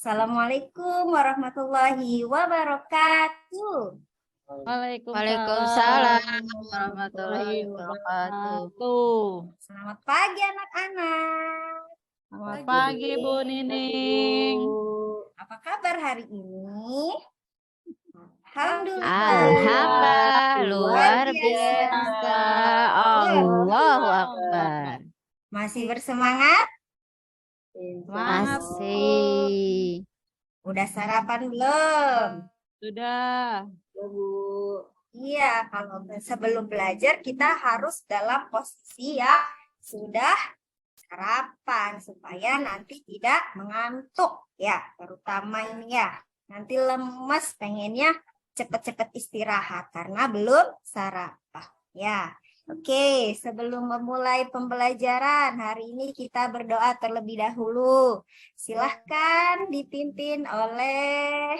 Assalamualaikum warahmatullahi wabarakatuh. Waalaikumsalam warahmatullahi wabarakatuh. Selamat pagi anak-anak. Selamat pagi Bu Nining. Apa kabar hari ini? Alhamdulillah. Alhamdulillah luar biasa. Allahu Akbar. Masih bersemangat? Masih. Udah sarapan belum? Sudah. Iya, kalau sebelum belajar kita harus dalam posisi yang sudah sarapan supaya nanti tidak mengantuk ya, terutama ini ya. Nanti lemes pengennya cepet-cepet istirahat karena belum sarapan ya. Oke, sebelum memulai pembelajaran hari ini kita berdoa terlebih dahulu. Silahkan dipimpin oleh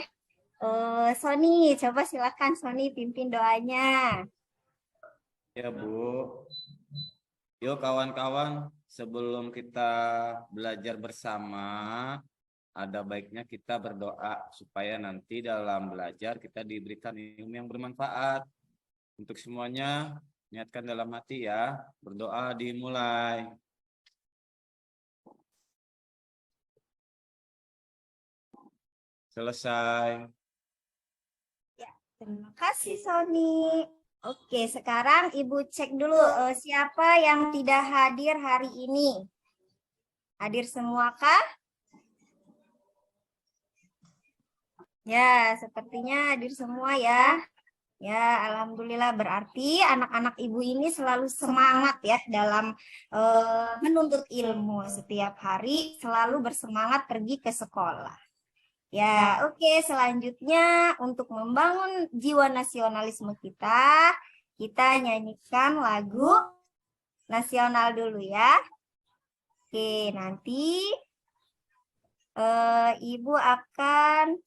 Sony. Coba silahkan Sony pimpin doanya. Ya Bu, yuk kawan-kawan, sebelum kita belajar bersama, ada baiknya kita berdoa supaya nanti dalam belajar kita diberikan ilmu yang bermanfaat. Untuk semuanya, niatkan dalam hati ya, berdoa dimulai. Selesai. Terima kasih Sony. Oke, sekarang Ibu cek dulu siapa yang tidak hadir hari ini. Hadir semua kah? Ya, sepertinya hadir semua ya. Ya, alhamdulillah berarti anak-anak Ibu ini selalu semangat ya dalam menuntut ilmu. Setiap hari selalu bersemangat pergi ke sekolah. Ya, oke. Selanjutnya untuk membangun jiwa nasionalisme kita nyanyikan lagu nasional dulu ya. Oke, nanti Ibu akan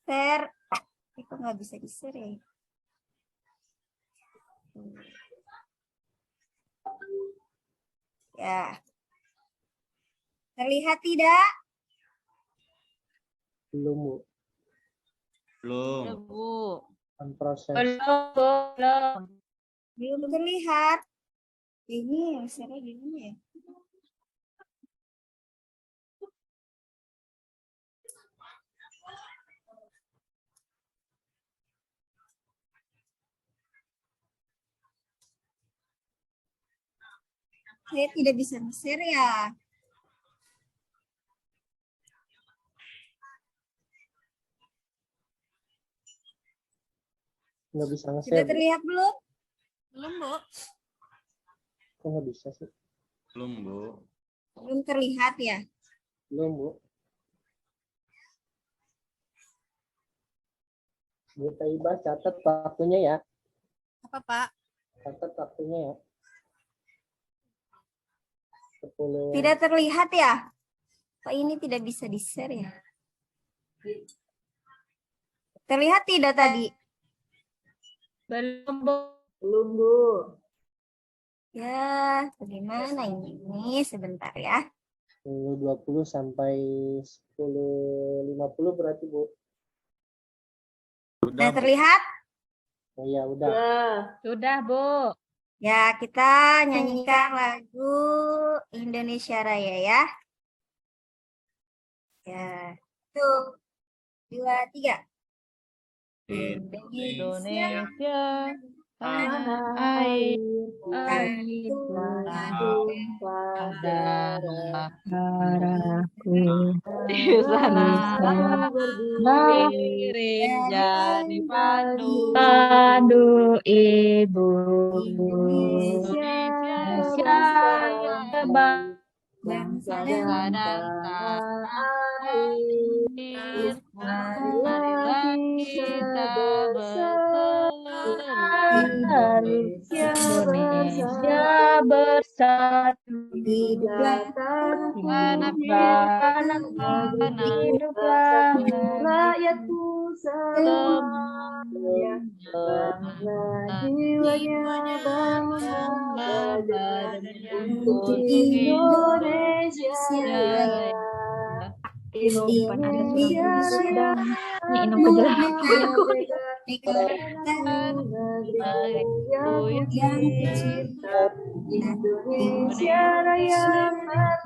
share. Itu nggak bisa di-share ya. Ya. Terlihat tidak? Belum, Bu. Belum. Bu. Proses. Belum terlihat. Ini share gimana ya? Saya tidak bisa share ya. Nggak bisa Sudah nge-share. terlihat belum? Belum, Bu. Kok nggak bisa sih? Belum, Bu. Belum terlihat ya? Belum, Bu. Bu Taibah, catat waktunya ya. Apa, Pak? Catat waktunya ya. 10. Tidak terlihat ya? Kok ini tidak bisa di-share ya? Terlihat tidak tadi? Belum Bu. Belum, Bu. Ya, bagaimana ini? Sebentar ya. 10.20 sampai 10.50 berarti, Bu. Nah, terlihat? Oh iya, udah. Sudah Bu. Ya, kita nyanyikan lagu Indonesia Raya ya. Ya, 1, 2, 3. Indonesia tanah air darahku di sana berdiri jadi pandu ibu Indonesia bangsa dan tanah air. Marilah kita berseru Indonesia bersatu hiduplah rakyatku semuanya bangga jiwanya bangga badannya untuk Indonesia. kehidupan ada suram Indonesia sedang ini Raya, Inam kejelah. negeriku yang yang cinta, Indonesia Raya,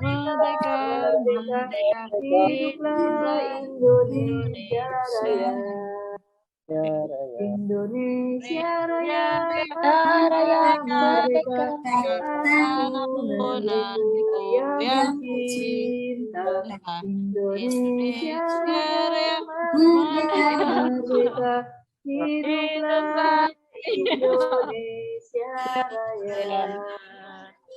Merdeka, merdeka, merdeka, hiduplah Indonesia Raya. Ya Raya. Indonesia Raya, Raya merdeka, merdeka, aku negeriku yang cinta, Indonesia Raya, merdeka, hiduplah Indonesia Raya.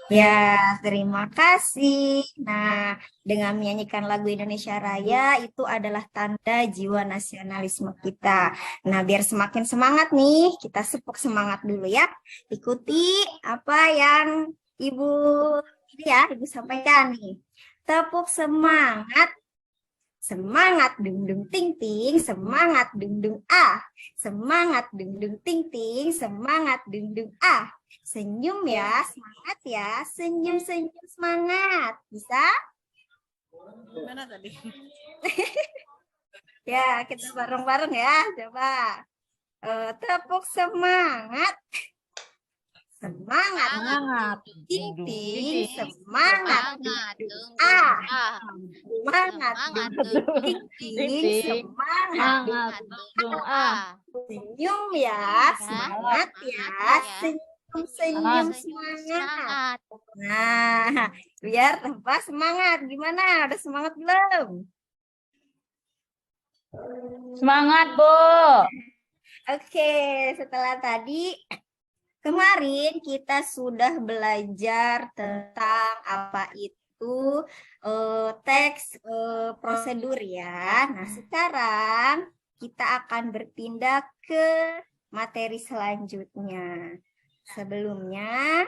Ya, terima kasih. Nah, dengan menyanyikan lagu Indonesia Raya itu adalah tanda jiwa nasionalisme kita. Nah, biar semakin semangat nih, kita sepuk semangat dulu ya. Ikuti apa yang Ibu ini ya, Ibu sampaikan nih. Tepuk semangat. Semangat dung dung ting ting, semangat dung dung ah. Semangat dung dung ting ting, semangat dung dung ah. Senyum ya, semangat ya. Senyum-senyum semangat. Bisa? Gimana tadi? Ya, kita bareng-bareng ya. Coba. Tepuk semangat. Semangat. Semangat. Ting Dung, ting, ting, semangat. Semangat, Dung, dung, ah. dung, ah. Semangat. Semangat, Dung, dung, ting ting, ting, ting. semangat. Semangat, dung, dung, ah. Senyum ya, semangat ya. Senyum-senyum Senyum semangat. semangat. Nah, biar tambah semangat. Gimana? Udah semangat belum? Semangat, Bu. Oke, setelah tadi kemarin kita sudah belajar tentang apa itu teks prosedur ya. Nah, sekarang kita akan berpindah ke materi selanjutnya. Sebelumnya,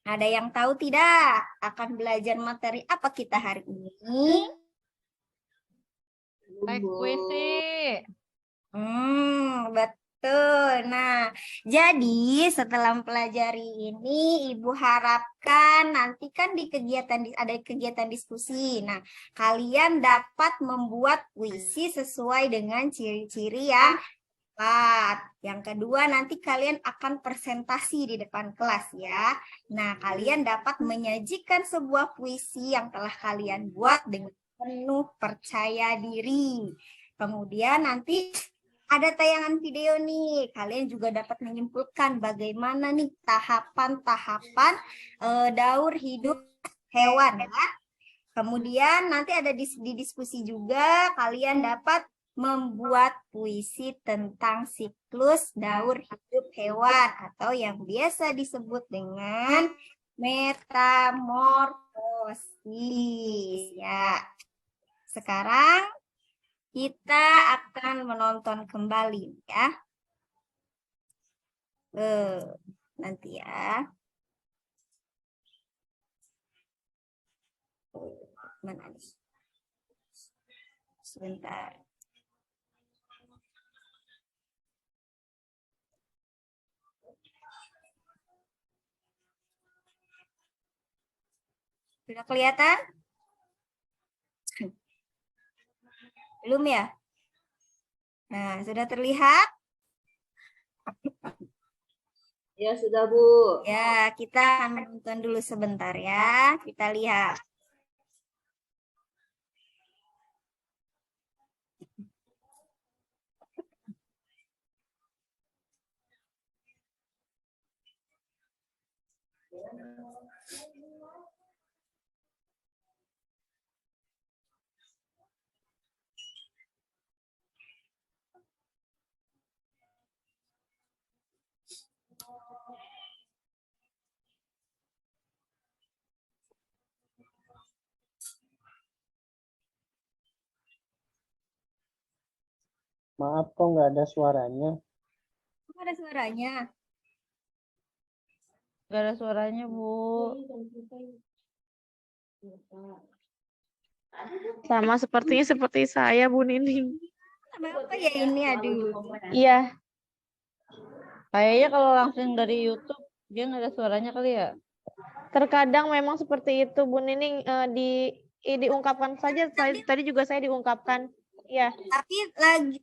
ada yang tahu tidak akan belajar materi apa kita hari ini? Teks puisi. Betul. Nah, jadi setelah mempelajari ini, Ibu harapkan nanti kan di ada kegiatan diskusi. Nah, kalian dapat membuat puisi sesuai dengan ciri-ciri yang tepat. Yang kedua, nanti kalian akan presentasi di depan kelas ya. Nah, kalian dapat menyajikan sebuah puisi yang telah kalian buat dengan penuh percaya diri. Kemudian nanti ada tayangan video nih, kalian juga dapat menyimpulkan bagaimana nih tahapan-tahapan daur hidup hewan ya. Kemudian nanti ada di diskusi juga, kalian dapat membuat puisi tentang siklus daur hidup hewan atau yang biasa disebut dengan metamorfosis ya. Sekarang kita akan menonton kembali ya. Nanti ya. Mana nih? Sebentar. Sudah kelihatan? Belum ya? Nah, sudah terlihat? Ya sudah Bu. Ya, kita akan menonton dulu sebentar ya. Kita lihat. Maaf kok nggak ada suaranya. Kok ada suaranya? Gak ada suaranya, Bu. Sama sepertinya seperti saya, Bu Nining. Kenapa ya ini? Aduh. Iya. Kayaknya kalau langsung dari YouTube, dia nggak ada suaranya kali ya. Terkadang memang seperti itu, Bu Nining. Di diungkapkan saja. Tadi juga saya diungkapkan. Ya, Tapi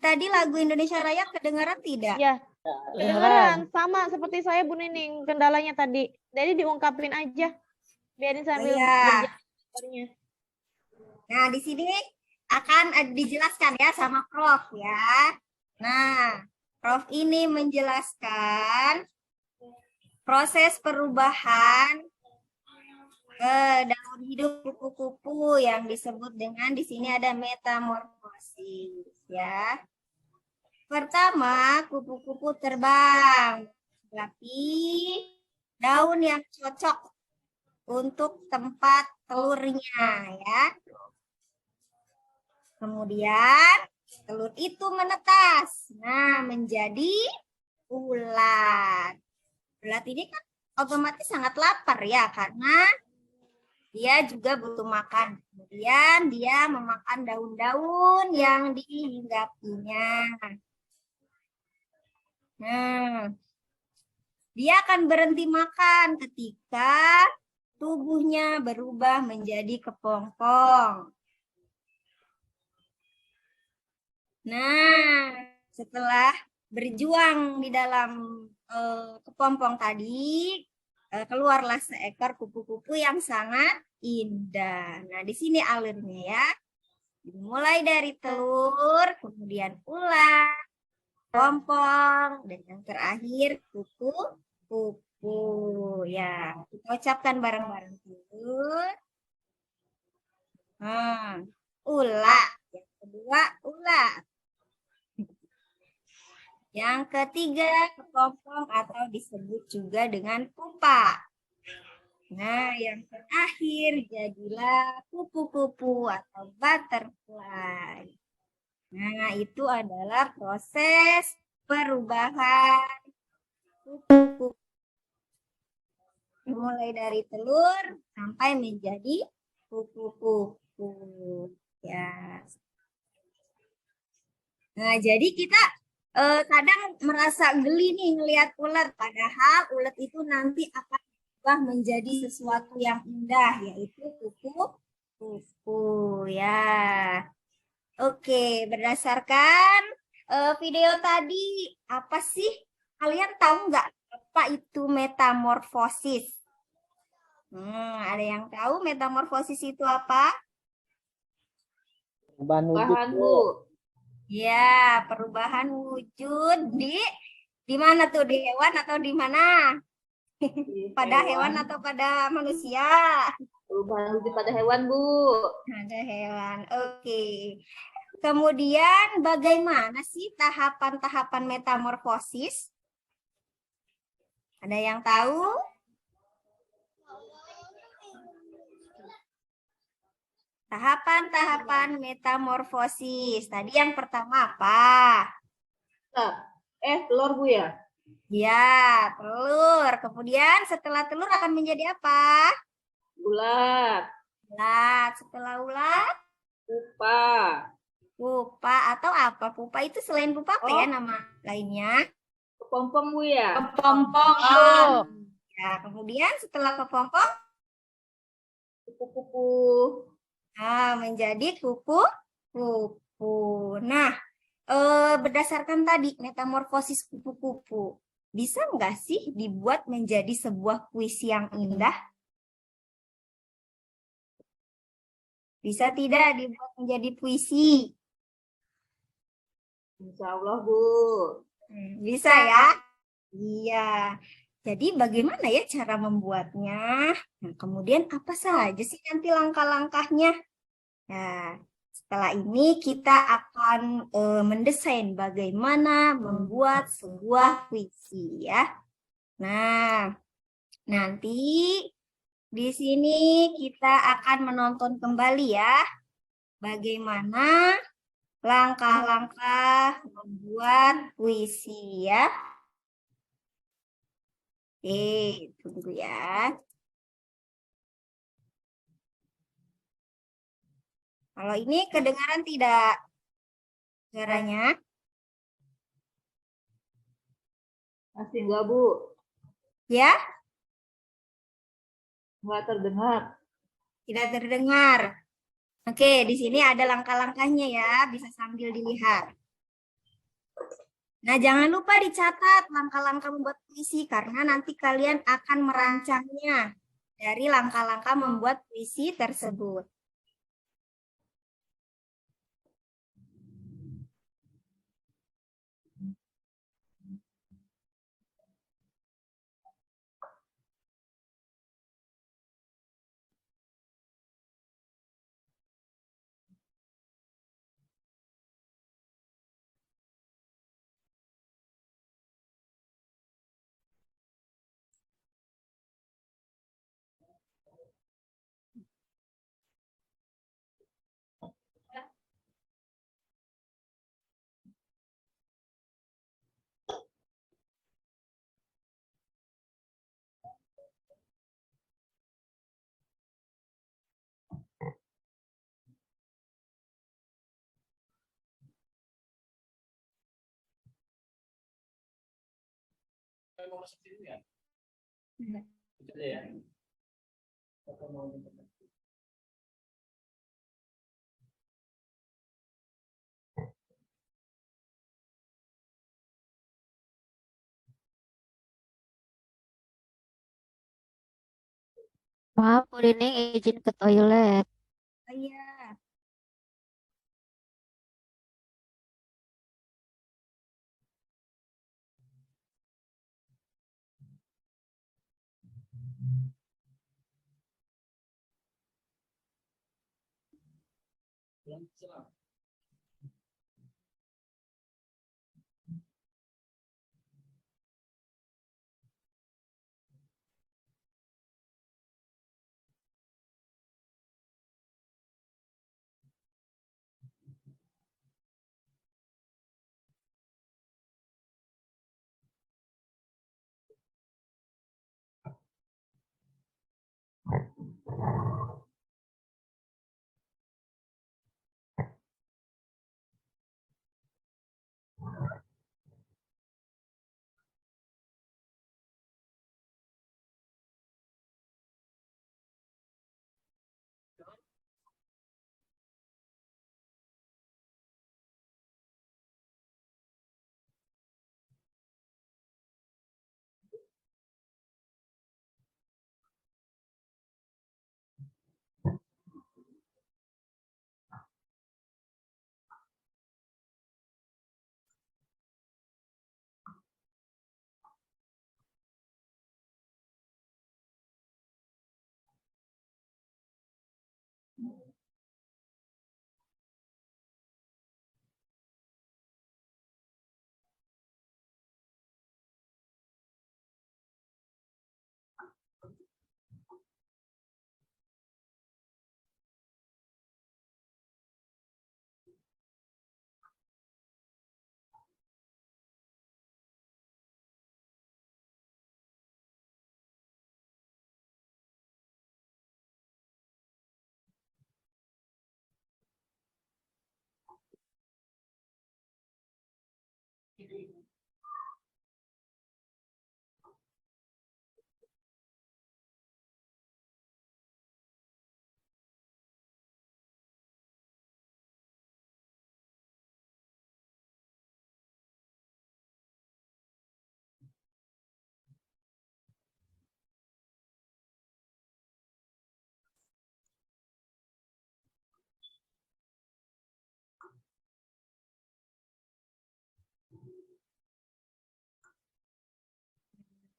tadi lagu Indonesia Raya kedengaran tidak? ya. Kedengeran. Kedengeran sama seperti saya Bu Nining kendalanya tadi. Jadi diungkapin aja. Biarin sambil Iya. berjalan. Nah, di sini akan dijelaskan ya sama Prof ya. Nah, Prof ini menjelaskan proses perubahan daun hidup kupu-kupu yang disebut dengan di sini ada metamorfosis ya. Pertama, kupu-kupu terbang, tapi daun yang cocok untuk tempat telurnya ya. Kemudian telur itu menetas. Nah, menjadi ulat. Ulat ini kan otomatis sangat lapar ya karena dia juga butuh makan. Kemudian dia memakan daun-daun yang dihinggapinya. Nah, dia akan berhenti makan ketika tubuhnya berubah menjadi kepompong. Nah, setelah berjuang di dalam kepompong tadi, keluarlah seekor kupu-kupu yang sangat indah. Nah, di sini alurnya ya. Mulai dari telur, kemudian ulat, pompong, dan yang terakhir kupu-kupu. Ya, kita ucapkan bareng-bareng dulu. Ulat. Yang kedua, ulat. Yang ketiga, kepompong atau disebut juga dengan pupa. Nah, yang terakhir jadilah kupu-kupu atau butterfly. Nah, itu adalah proses perubahan kupu-kupu. Mulai dari telur sampai menjadi kupu-kupu. Ya. Nah, jadi kita kadang merasa geli nih ngelihat ulat, padahal ulat itu nanti akan berubah menjadi sesuatu yang indah, yaitu kupu-kupu ya. Oke, berdasarkan video tadi, apa sih kalian tahu nggak apa itu metamorfosis? Ada yang tahu metamorfosis itu apa? Perubahan wujud, Bahan, Bu. Bu. Ya, perubahan wujud di mana tuh? Di hewan atau di mana? Pada hewan atau pada manusia? Perubahan wujud pada hewan, Bu. Ada hewan. Oke. Kemudian bagaimana sih tahapan-tahapan metamorfosis? Ada yang tahu? Tahapan-tahapan metamorfosis. Tadi yang pertama apa? Telur, Bu ya? Ya, telur. Kemudian setelah telur akan menjadi apa? Ulat, Ulat. Setelah ulat, pupa, pupa atau apa? Pupa itu selain pupa apa ya nama lainnya? kepompong, Bu ya? Kepompong, Bu. Ya, kemudian setelah kepompong, Kupu-kupu. menjadi kupu-kupu. Nah, berdasarkan tadi metamorfosis kupu-kupu, bisa nggak sih dibuat menjadi sebuah puisi yang indah? Bisa tidak dibuat menjadi puisi? Insya Allah, Bu. Bisa ya? Iya. Jadi bagaimana ya cara membuatnya? Nah, kemudian apa saja sih nanti langkah-langkahnya? Nah, setelah ini kita akan mendesain bagaimana membuat sebuah puisi ya. Nah, nanti di sini kita akan menonton kembali ya bagaimana langkah-langkah membuat puisi ya. Oke, tunggu ya. Kalau ini kedengaran tidak suaranya? Masih enggak, Bu? Ya, Enggak terdengar. tidak terdengar. Oke, di sini ada langkah-langkahnya ya, bisa sambil dilihat. Nah, jangan lupa dicatat langkah-langkah membuat puisi karena nanti kalian akan merancangnya dari langkah-langkah membuat puisi tersebut. Maaf, Bu Nining izin ke toilet. Oh iya.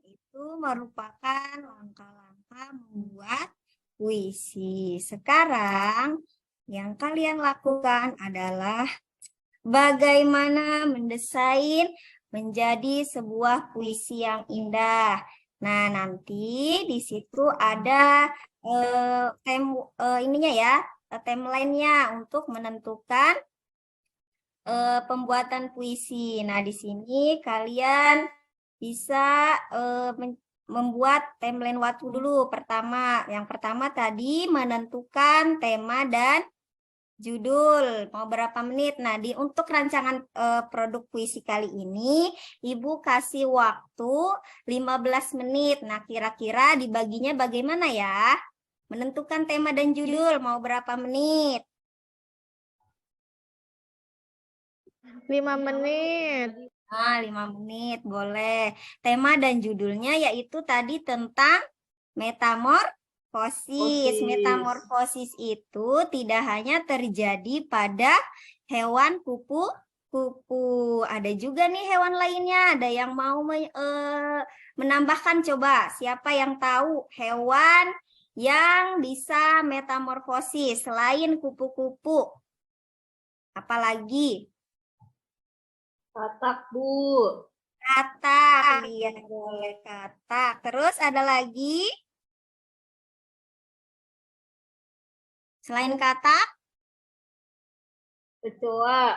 Itu merupakan langkah-langkah membuat puisi. Sekarang yang kalian lakukan adalah bagaimana mendesain menjadi sebuah puisi yang indah. Nah, nanti di situ ada ininya ya, timeline-nya untuk menentukan pembuatan puisi. Nah, di sini kalian bisa membuat timeline waktu dulu. Yang pertama tadi menentukan tema dan judul mau berapa menit. Nah, untuk rancangan produk puisi kali ini, Ibu kasih waktu 15 menit. Nah, kira-kira dibaginya bagaimana ya? Menentukan tema dan judul mau berapa menit? 5 menit. 5 menit boleh. Tema dan judulnya yaitu tadi tentang metamorfosis. Metamorfosis itu tidak hanya terjadi pada hewan kupu-kupu. Ada juga nih hewan lainnya. Ada yang mau menambahkan, coba. Siapa yang tahu hewan yang bisa metamorfosis selain kupu-kupu? Apalagi? Katak, Bu. Katak, iya boleh katak. Terus ada lagi? Selain katak, Kecoa.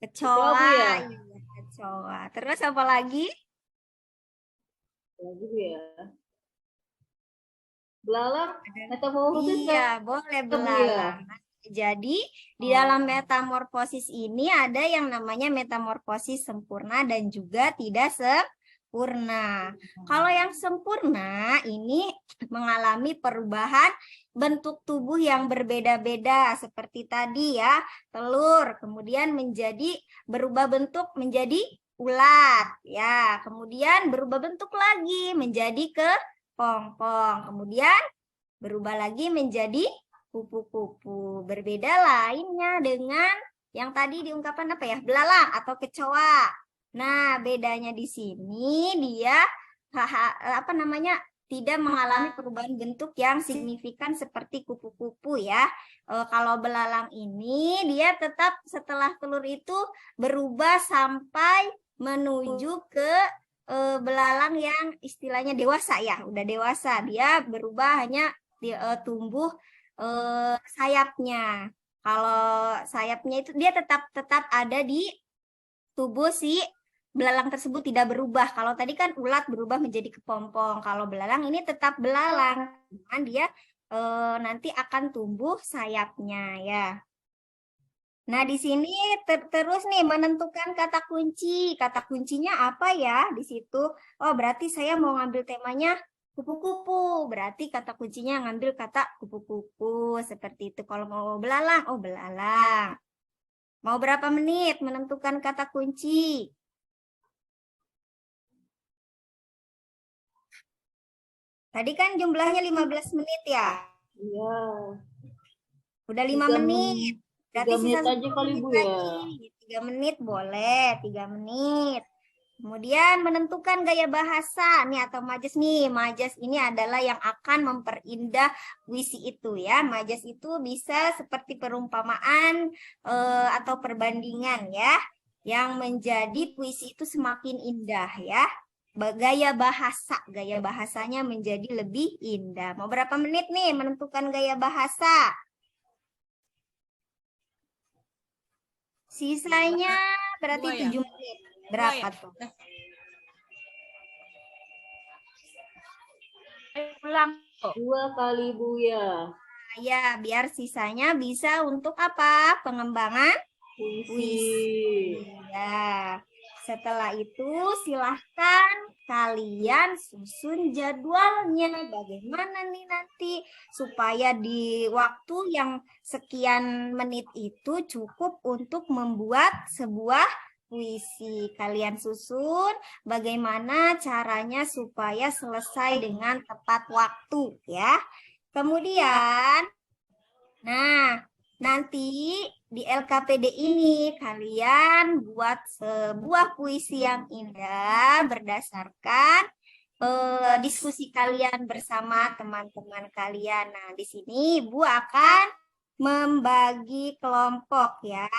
kecoa. Bu, ya? Iya, kecoa. Terus apa lagi? Lagi, Bu, ya. Belalang. Metamorfosis Iya, boleh Bu, ya? belalang. Jadi, di dalam metamorfosis ini ada yang namanya metamorfosis sempurna dan juga tidak sempurna. Kalau yang sempurna ini mengalami perubahan bentuk tubuh yang berbeda-beda seperti tadi ya, telur, kemudian berubah bentuk menjadi ulat ya, kemudian berubah bentuk lagi menjadi kepompong, kemudian berubah lagi menjadi kupu-kupu. Berbeda lainnya dengan yang tadi diungkapkan apa ya? Belalang atau kecoa. Nah, bedanya di sini dia tidak mengalami perubahan bentuk yang signifikan seperti kupu-kupu ya. Kalau belalang ini dia tetap setelah telur itu berubah sampai menuju ke belalang yang istilahnya dewasa ya, udah dewasa. Dia berubah hanya tumbuh sayapnya. Kalau sayapnya itu dia tetap ada di tubuh si belalang tersebut, tidak berubah. Kalau tadi kan ulat berubah menjadi kepompong. Kalau belalang ini tetap belalang. Cuman dia nanti akan tumbuh sayapnya ya. Nah, di sini terus nih menentukan kata kunci. Kata kuncinya apa ya di situ? Oh, berarti saya mau ngambil temanya kupu-kupu. Berarti kata kuncinya ngambil kata kupu-kupu. Seperti itu. Kalau mau belalang, oh belalang. Mau berapa menit menentukan kata kunci? Tadi kan jumlahnya 15 menit ya? Iya. Udah 5 Tiga menit. Berarti 3 menit sisa aja 10 kali, menit Bu, ya. lagi. 3 menit boleh, 3 menit. Kemudian menentukan gaya bahasa nih atau majas nih. Majas ini adalah yang akan memperindah puisi itu ya. Majas itu bisa seperti perumpamaan atau perbandingan ya, yang menjadi puisi itu semakin indah ya. Gaya bahasanya menjadi lebih indah. Mau berapa menit nih menentukan gaya bahasa? Sisanya berarti 7 menit. Berapa tuh? Ulang. 2 kali, Bu, ya. Ya, biar sisanya bisa untuk apa? Pengembangan puisi. Ya. Setelah itu silahkan kalian susun jadwalnya. Bagaimana nih nanti supaya di waktu yang sekian menit itu cukup untuk membuat sebuah puisi. Kalian susun bagaimana caranya supaya selesai dengan tepat waktu ya. Kemudian, nah, nanti di LKPD ini kalian buat sebuah puisi yang indah berdasarkan diskusi kalian bersama teman-teman kalian. Nah, di sini Ibu akan membagi kelompok ya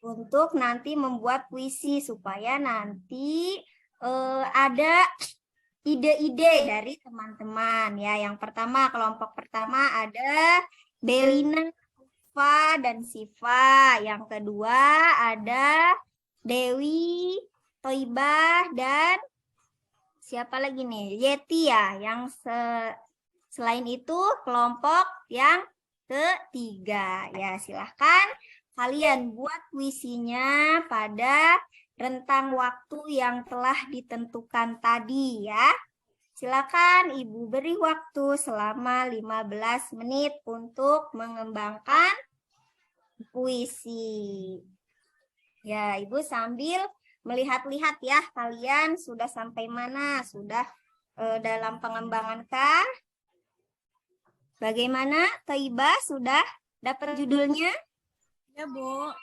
untuk nanti membuat puisi supaya nanti ada ide-ide dari teman-teman ya. Yang pertama, kelompok pertama ada Belina, Fa, dan Siva. Yang kedua ada Dewi, Toibah, dan siapa lagi nih? Yeti ya. Yang selain itu kelompok yang ketiga. Ya, silahkan kalian buat puisinya pada rentang waktu yang telah ditentukan tadi ya. Silakan Ibu beri waktu selama 15 menit untuk mengembangkan puisi. Ya, Ibu sambil melihat-lihat ya, kalian sudah sampai mana? Sudah dalam pengembangan kah? Bagaimana? Toiba sudah dapat judulnya? Ya, Bu.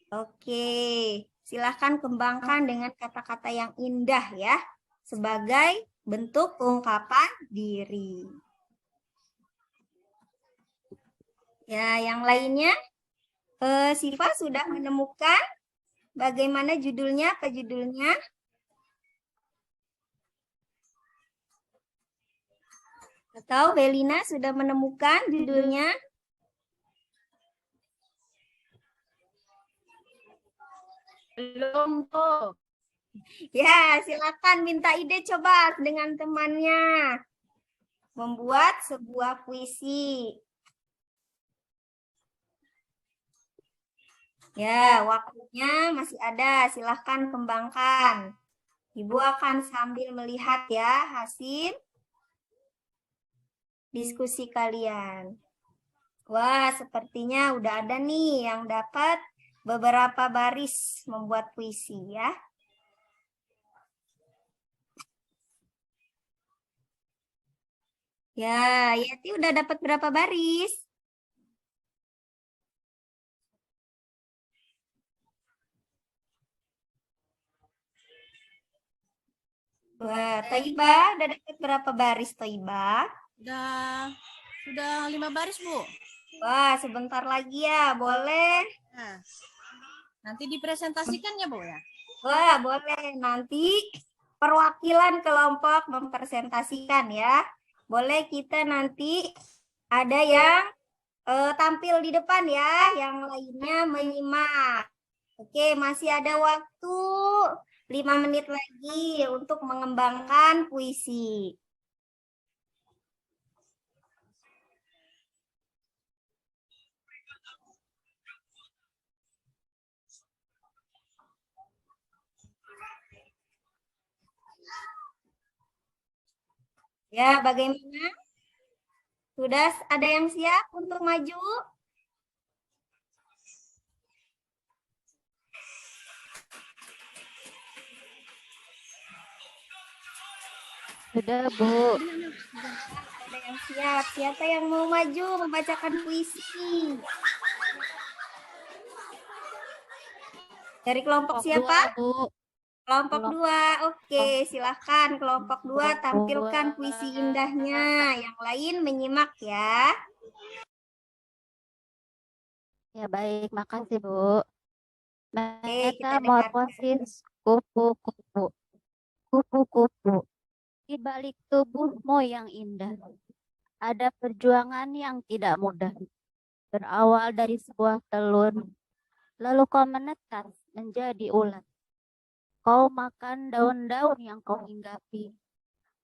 Oke, silahkan kembangkan dengan kata-kata yang indah ya, sebagai bentuk ungkapan diri. Ya, yang lainnya, Siva sudah menemukan bagaimana judulnya, apa judulnya? Atau Belina sudah menemukan judulnya? Belum, Bu. Ya, silakan minta ide coba dengan temannya. Membuat sebuah puisi. Ya, waktunya masih ada. Silahkan kembangkan. Ibu akan sambil melihat ya hasil diskusi kalian. Wah, sepertinya udah ada nih yang dapat beberapa baris membuat puisi ya. Ya, Yati udah dapat berapa baris? Wah, Toiba udah dapat berapa baris Toiba? Sudah 5 baris, Bu. Wah, sebentar lagi ya, boleh? Nah, nanti dipresentasikan ya, Bu ya. Wah, boleh. Nanti perwakilan kelompok mempresentasikan ya. Boleh kita nanti ada yang tampil di depan ya, yang lainnya menyimak. Oke, masih ada waktu 5 menit lagi untuk mengembangkan puisi. Ya, bagaimana? Sudah ada yang siap untuk maju? Sudah, Bu. Ada yang siap. Siapa yang mau maju membacakan puisi? Dari kelompok siapa? Bu. Kelompok 2. Oke, silahkan kelompok 2 tampilkan puisi indahnya. Yang lain menyimak ya. Ya, baik. Makasih, Bu. kita dengarkan. Metamorfosis kupu-kupu. Kupu-kupu. Di balik tubuhmu yang indah, ada perjuangan yang tidak mudah. Berawal dari sebuah telur, lalu kau menetas menjadi ulat. Kau makan daun-daun yang kau hinggapi,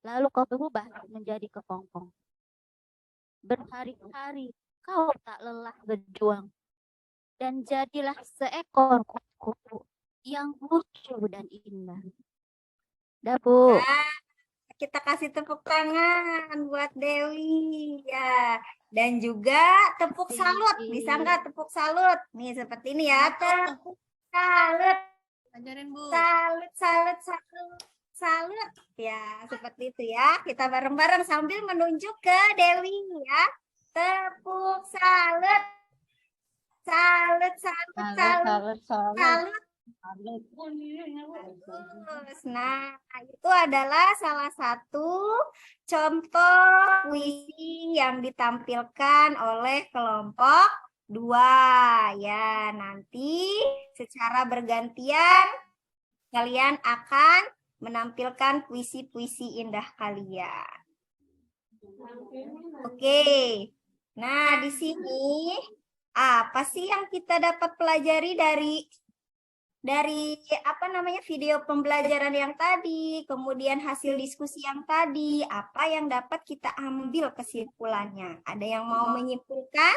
lalu kau berubah menjadi kepompong. Berhari-hari kau tak lelah berjuang, dan jadilah seekor kupu-kupu yang lucu dan indah. Dah, Bu. Ya, kita kasih tepuk tangan buat Dewi ya. Dan juga tepuk salut. Bisa nggak tepuk salut? Nih seperti ini ya. Tepuk salut. Ajarin, Bu. Salut, salut, salut, salut. Ya, seperti itu ya. Kita bareng-bareng sambil menunjuk ke Dewi ya. Tepuk salut. Salut, salut, salut, salut. Bagus. Nah, itu adalah salah satu contoh puisi yang ditampilkan oleh kelompok 2 ya. Nanti secara bergantian kalian akan menampilkan puisi-puisi indah kalian. Oke. Nah, di sini apa sih yang kita dapat pelajari dari video pembelajaran yang tadi, kemudian hasil diskusi yang tadi, apa yang dapat kita ambil kesimpulannya? Ada yang mau menyimpulkan?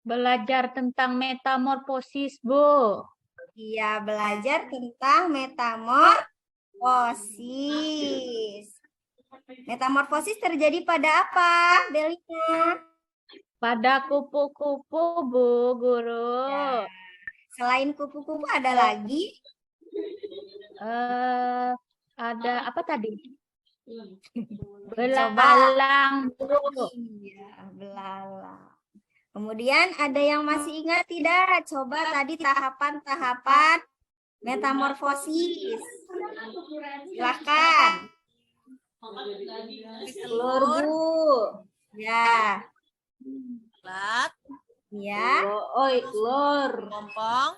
Belajar tentang metamorfosis, Bu. Iya, belajar tentang metamorfosis. Metamorfosis terjadi pada apa, Belina? Pada kupu-kupu, Bu Guru. Ya. Selain kupu-kupu ada lagi? Ada apa tadi? Coba. Belalang, Bu. Iya, belalang. Kemudian ada yang masih ingat tidak? Coba tadi tahapan-tahapan metamorfosis. Silahkan. Telur, Bu. Ya, Lat, ya, telur. Pompong,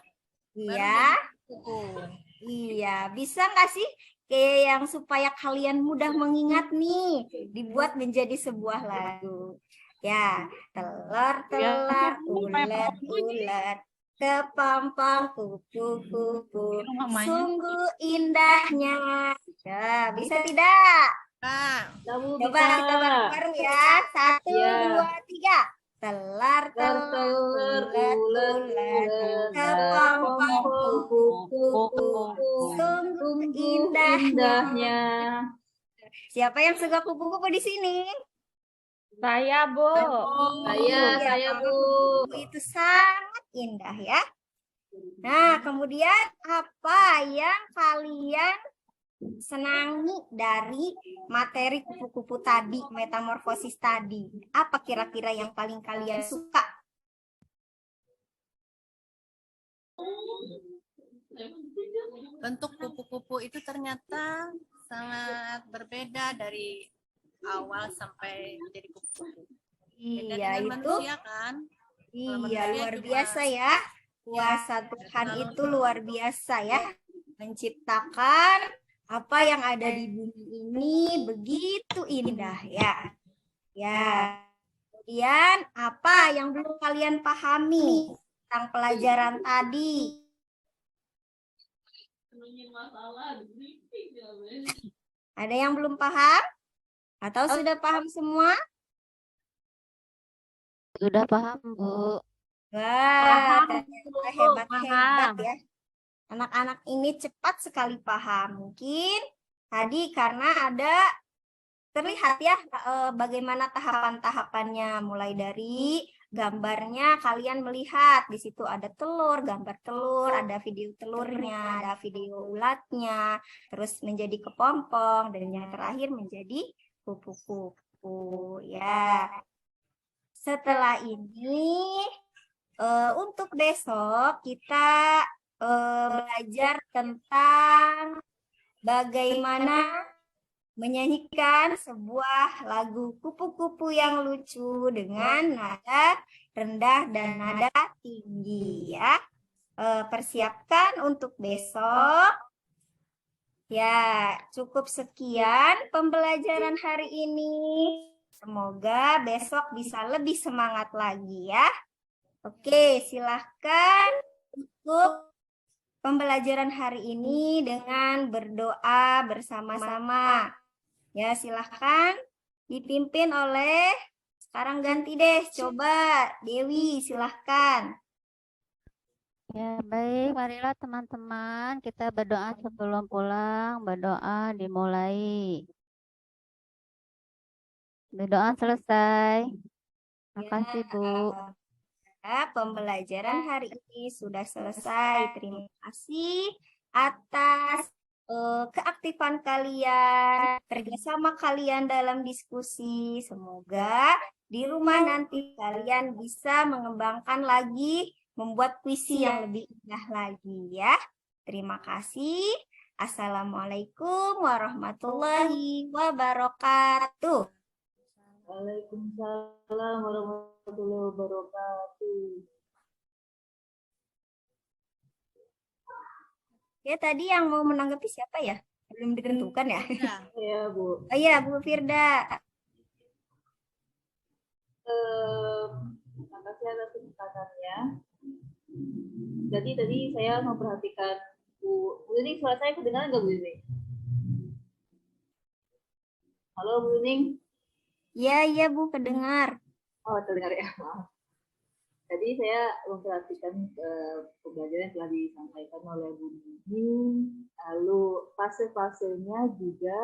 iya, kuku. iya. Bisa nggak sih kayak yang supaya kalian mudah mengingat nih, dibuat menjadi sebuah lagu. Ya, telur, ulet, kepompong, kupu-kupu, sungguh indahnya. Ya, bisa tidak? Nah, Coba kita bareng-bareng ya. 1, 2, 3. Telur, ulet, kepompong, kupu-kupu, sungguh indahnya. Siapa yang suka kupu-kupu di sini? Saya, Bu. Saya, Bu. Itu sangat indah ya. Nah, kemudian apa yang kalian senangi dari materi kupu-kupu tadi, metamorfosis tadi? Apa kira-kira yang paling kalian suka? bentuk kupu-kupu itu ternyata sangat berbeda dari awal sampai jadi kupu-kupu. Beda Iya, dengan itu manusia kan? iya manusia luar cuma- biasa ya. Kuasa Tuhan itu luar biasa ya. Menciptakan apa yang ada di bumi ini begitu indah ya. Ya. Kemudian apa yang belum kalian pahami tentang pelajaran tadi? Ada yang belum paham? Atau sudah paham semua? Sudah paham, Bu. Wah, Paham, ternyata Bu, hebat-hebat paham. ya. Anak-anak ini cepat sekali paham. Mungkin tadi karena ada terlihat ya bagaimana tahapan-tahapannya. Mulai dari gambarnya kalian melihat di situ ada telur, gambar telur, ada video telurnya, ada video ulatnya, terus menjadi kepompong dan yang terakhir menjadi kupu-kupu ya. Setelah ini untuk besok kita belajar tentang bagaimana menyanyikan sebuah lagu kupu-kupu yang lucu dengan nada rendah dan nada tinggi ya. Persiapkan untuk besok. Ya, cukup sekian pembelajaran hari ini. Semoga besok bisa lebih semangat lagi ya. Oke, silahkan tutup pembelajaran hari ini dengan berdoa bersama-sama. Ya, silahkan dipimpin oleh, sekarang ganti deh, coba Dewi, silahkan. Ya, baik. Marilah teman-teman kita berdoa sebelum pulang. Berdoa dimulai. Berdoa selesai. Terima kasih, Bu. Ya, pembelajaran hari ini sudah selesai. Terima kasih atas keaktifan kalian, kerjasama kalian dalam diskusi. Semoga di rumah nanti kalian bisa mengembangkan lagi, membuat puisi yang lebih indah lagi ya. Terima kasih. Assalamualaikum warahmatullahi wabarakatuh. Waalaikumsalam warahmatullahi wabarakatuh. Ya, tadi yang mau menanggapi siapa ya? Belum ditentukan ya? Nah, Ya, Bu. Oh iya, Bu Firda. Terima kasih atas kesempatannya. Jadi tadi saya memperhatikan Bu Yuning, suara saya kedengaran nggak Bu Yuning? Halo Bu Yuning. Iya, Bu, kedengar. Oh, terdengar ya. Maaf. Tadi saya memperhatikan pembelajaran yang telah disampaikan oleh Bu Yuning. Lalu fase-fasenya juga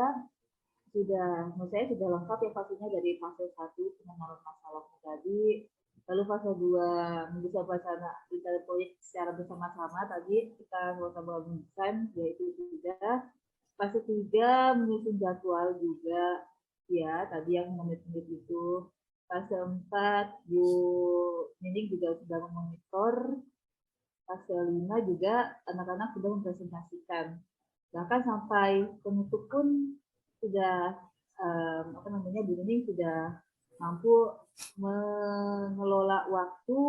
sudah, menurut saya sudah lengkap ya fasenya, dari fase 1 pengenalan masalahnya tadi, Lalu fase 2 bisa proyek secara bersama-sama, tadi kita sama-sama mendesain, yaitu sudah. Fase 3 menyusun jadwal juga, ya tadi yang menit-menit itu. Fase 4 Bu Nining juga sudah memonitor. Fase 5 juga anak-anak sudah mempresentasikan. Bahkan sampai penutup pun sudah Bu Nining sudah mampu mengelola waktu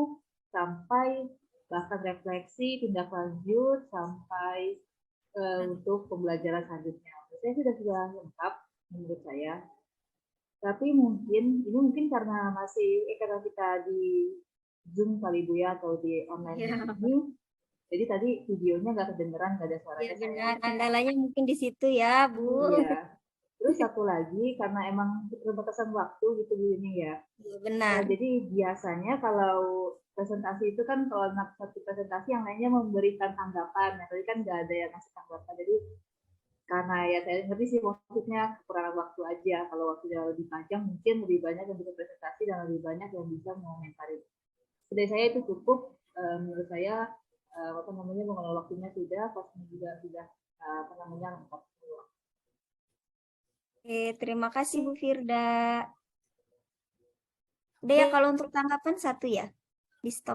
sampai bahkan refleksi, tindak lanjut sampai untuk pembelajaran selanjutnya. Saya sudah lengkap menurut saya. Tapi ini mungkin karena karena kita di Zoom kali Bu ya, atau di online ini. Jadi tadi videonya nggak kedengeran, nggak ada suaranya. Iya benar, kendalanya mungkin di situ ya, Bu. Iya. Terus satu lagi, karena emang keterbatasan waktu gitu Bu ini ya. Iya benar. Jadi biasanya kalau presentasi itu kan kalau satu presentasi yang lainnya memberikan tanggapan. Nah, tadi kan nggak ada yang ngasih tanggapan. Jadi karena ya saya ngerti sih maksudnya kekurangan waktu aja. Kalau waktunya lebih panjang mungkin lebih banyak yang bisa presentasi dan lebih banyak yang bisa mengomentari. Dari saya itu cukup. Menurut saya mengelola waktunya sudah, pastinya juga sudah lengkap. Oke, terima kasih Bu Firda. Udah ya, kalau untuk tanggapan 1 ya, di stop.